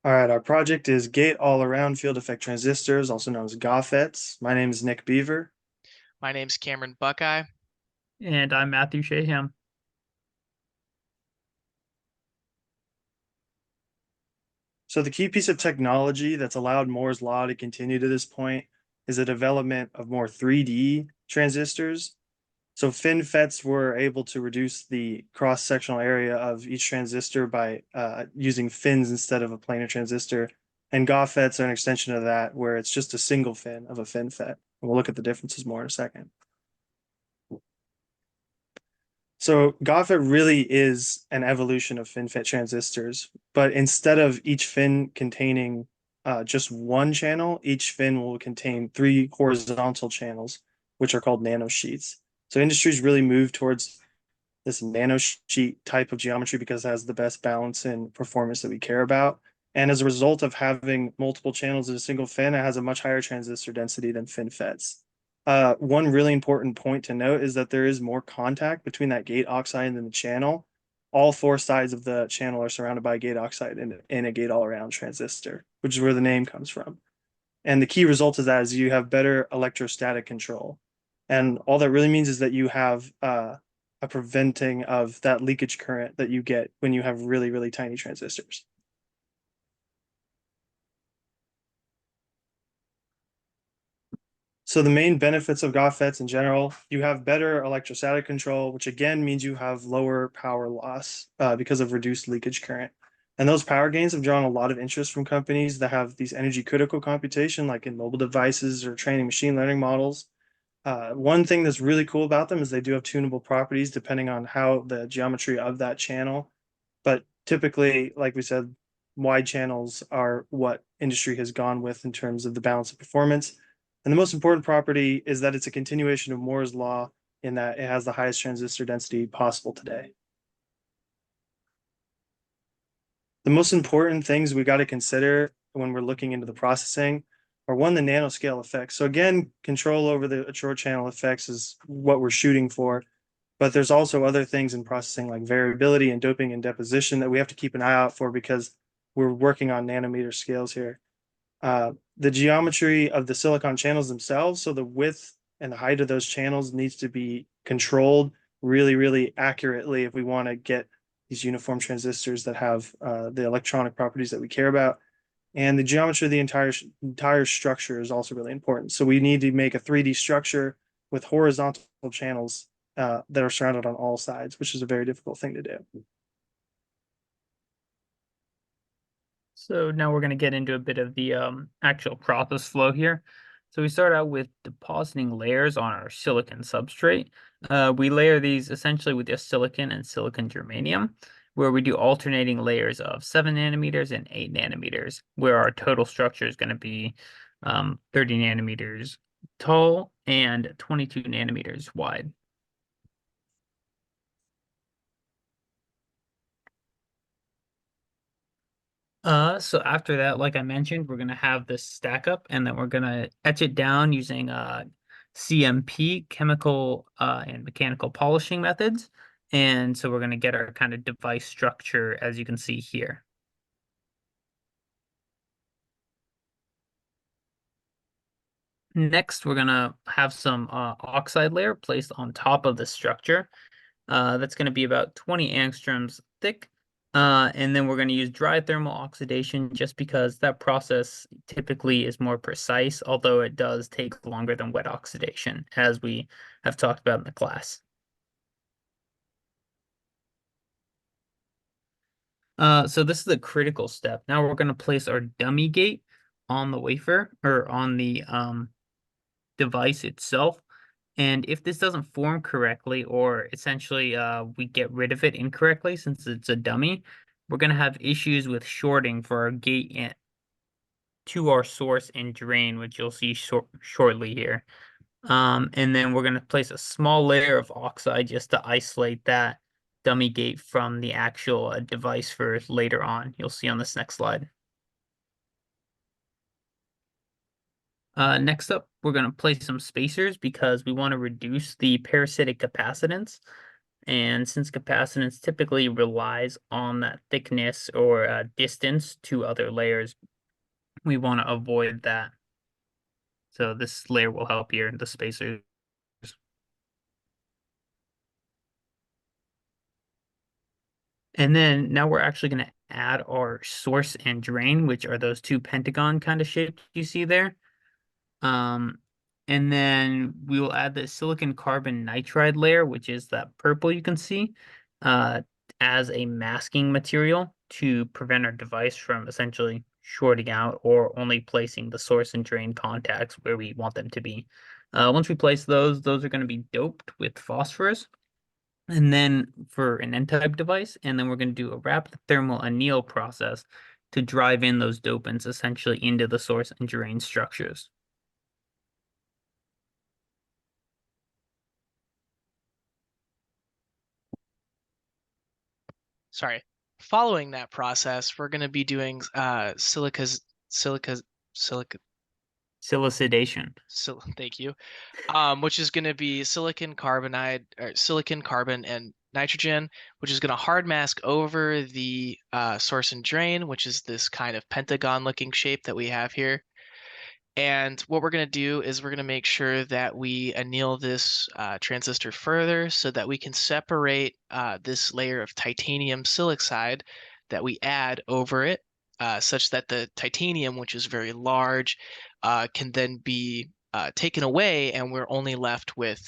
All right, our project is Gate All-Around Field Effect Transistors, also known as GAAFETs. My name is Nick Beaver. My name's Cameron Buckeye. And I'm Matthew Shaham. So the key piece of technology that's allowed Moore's law to continue to this point is the development of more 3D transistors. So FinFETs were able to reduce the cross-sectional area of each transistor by using fins instead of a planar transistor. And GAAFETs are an extension of that, where it's just a single fin of a FinFET. And we'll look at the differences more in a second. So GAAFET really is an evolution of FinFET transistors, but instead of each fin containing just one channel, each fin will contain three horizontal channels, which are called nanosheets. So industries really move towards this nanosheet type of geometry because it has the best balance and performance that we care about. And as a result of having multiple channels in a single fin, it has a much higher transistor density than FinFETs. One really important point to note is that there is more contact between that gate oxide and the channel. All four sides of the channel are surrounded by gate oxide in a gate all-around transistor, which is where the name comes from. And the key result of that is you have better electrostatic control. And all that really means is that you have a preventing of that leakage current that you get when you have really, really tiny transistors. So the main benefits of GAAFETs in general, you have better electrostatic control, which again means you have lower power loss because of reduced leakage current. And those power gains have drawn a lot of interest from companies that have these energy critical computation, like in mobile devices or training machine learning models. One thing that's really cool about them is they do have tunable properties depending on how the geometry of that channel. But typically, like we said, wide channels are what industry has gone with in terms of the balance of performance. And the most important property is that it's a continuation of Moore's law in that it has the highest transistor density possible today. The most important things we got to consider when we're looking into the processing are one, the nanoscale effects. So again, control over the short channel effects is what we're shooting for, but there's also other things in processing like variability and doping and deposition that we have to keep an eye out for because we're working on nanometer scales here. The geometry of the silicon channels themselves, so the width and the height of those channels needs to be controlled really, really accurately if we want to get these uniform transistors that have the electronic properties that we care about. And the geometry of the entire structure is also really important. So we need to make a 3D structure with horizontal channels that are surrounded on all sides, which is a very difficult thing to do. So now we're going to get into a bit of the actual process flow here. So we start out with depositing layers on our silicon substrate. We layer these essentially with just silicon and silicon germanium, where we do alternating layers of 7 nanometers and 8 nanometers, where our total structure is going to be 30 nanometers tall and 22 nanometers wide. So after that, like I mentioned, we're gonna have this stack up and then we're gonna etch it down using CMP, chemical and mechanical polishing methods. And so we're gonna get our kind of device structure as you can see here. Next, we're gonna have some oxide layer placed on top of the structure. That's gonna be about 20 angstroms thick. And then we're going to use dry thermal oxidation just because that process typically is more precise, although it does take longer than wet oxidation, as we have talked about in the class. So this is a critical step. Now we're going to place our dummy gate on the wafer or on the device itself. And if this doesn't form correctly, or essentially we get rid of it incorrectly since it's a dummy, we're going to have issues with shorting for our gate to our source and drain, which you'll see shortly here. And then we're going to place a small layer of oxide just to isolate that dummy gate from the actual device for later on. You'll see on this next slide. Next up, we're going to place some spacers because we want to reduce the parasitic capacitance. And since capacitance typically relies on that thickness or distance to other layers, we want to avoid that. So this layer will help here, the spacers. And then now we're actually going to add our source and drain, which are those two pentagon kind of shapes you see there. Um, and then we will add the silicon carbon nitride layer, which is that purple you can see, uh, as a masking material to prevent our device from essentially shorting out or only placing the source and drain contacts where we want them to be. Once we place those are going to be doped with phosphorus. And then for an N-type device, and then we're going to do a rapid thermal anneal process to drive in those dopants essentially into the source and drain structures. Sorry. Following that process, we're going to be doing silica silica Silicidation. thank you. Which is going to be silicon carbon and nitrogen, which is going to hard mask over the source and drain, which is this kind of pentagon looking shape that we have here. And what we're going to do is we're going to make sure that we anneal this transistor further so that we can separate this layer of titanium silicide that we add over it, such that the titanium, which is very large, can then be taken away, and we're only left with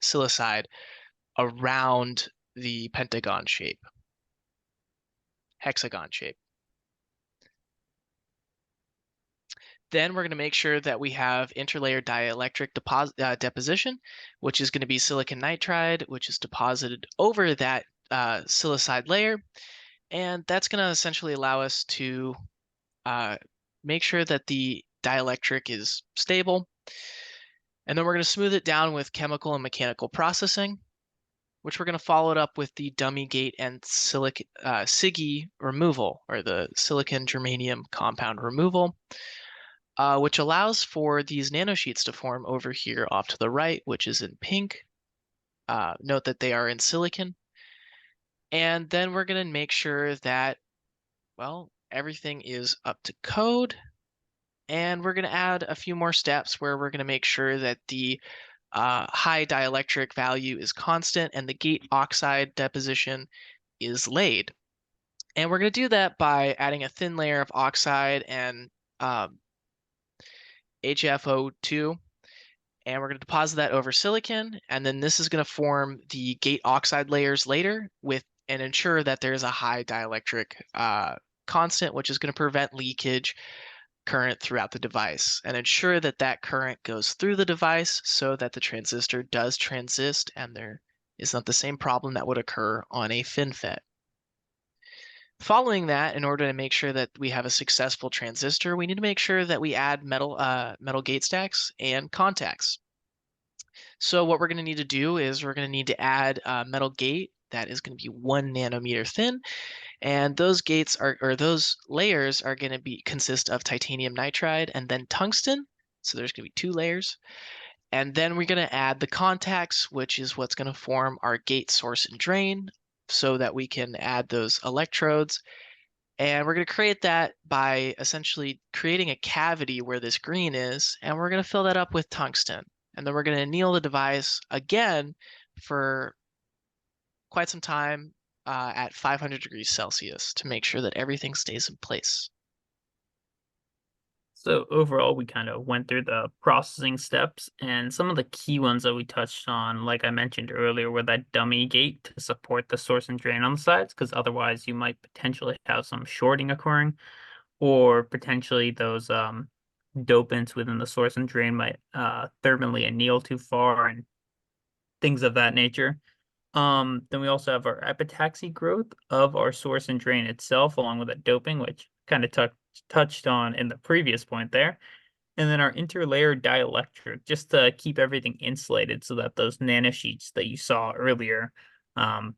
silicide around the pentagon shape, hexagon shape. Then we're going to make sure that we have interlayer dielectric deposition, which is going to be silicon nitride, which is deposited over that silicide layer. And that's going to essentially allow us to make sure that the dielectric is stable. And then we're going to smooth it down with chemical and mechanical processing, which we're going to follow it up with the dummy gate and SiGe removal, or the silicon germanium compound removal. Which allows for these nanosheets to form over here off to the right, which is in pink. Note that they are in silicon. And then we're going to make sure that, well, everything is up to code. And we're going to add a few more steps where we're going to make sure that the high dielectric value is constant and the gate oxide deposition is laid. And we're going to do that by adding a thin layer of oxide and HFO2, and we're going to deposit that over silicon, and then this is going to form the gate oxide layers later and ensure that there's a high dielectric constant, which is going to prevent leakage current throughout the device and ensure that that current goes through the device so that the transistor does transist and there is not the same problem that would occur on a FinFET. Following that, in order to make sure that we have a successful transistor, we need to make sure that we add metal gate stacks and contacts. So what we're going to need to do is we're going to need to add a metal gate that is going to be 1 nanometer thin, and those gates or those layers are going to consist of titanium nitride and then tungsten. So there's going to be 2 layers. And then we're going to add the contacts, which is what's going to form our gate source and drain, so that we can add those electrodes. And we're going to create that by essentially creating a cavity where this green is, and we're going to fill that up with tungsten. And then we're going to anneal the device again for quite some time at 500 degrees Celsius to make sure that everything stays in place. So overall, we kind of went through the processing steps, and some of the key ones that we touched on, like I mentioned earlier, were that dummy gate to support the source and drain on the sides, because otherwise you might potentially have some shorting occurring, or potentially those dopants within the source and drain might thermally anneal too far and things of that nature. Then we also have our epitaxy growth of our source and drain itself, along with that doping, which kind of touched on in the previous point there. And then our interlayer dielectric, just to keep everything insulated so that those nanosheets that you saw earlier aren't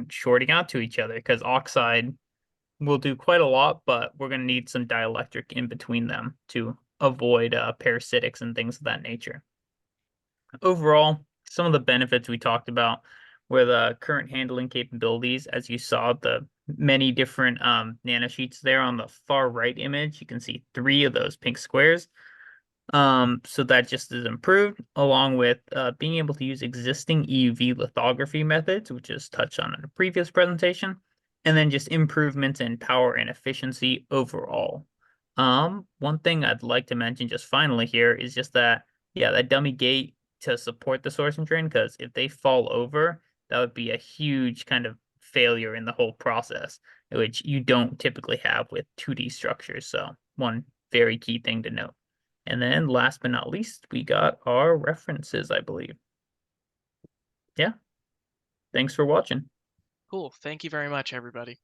shorting out to each other, because oxide will do quite a lot, but we're going to need some dielectric in between them to avoid parasitics and things of that nature. Overall, some of the benefits we talked about with current handling capabilities. As you saw, the many different nanosheets there on the far right image, you can see 3 of those pink squares. So that just is improved, along with being able to use existing EUV lithography methods, which is touched on in a previous presentation, and then just improvements in power and efficiency overall. One thing I'd like to mention just finally here is just that, yeah, that dummy gate to support the source and drain, because if they fall over, that would be a huge kind of failure in the whole process, which you don't typically have with 2D structures. So one very key thing to note. And then last but not least, we got our references, I believe. Yeah. Thanks for watching. Cool. Thank you very much, everybody.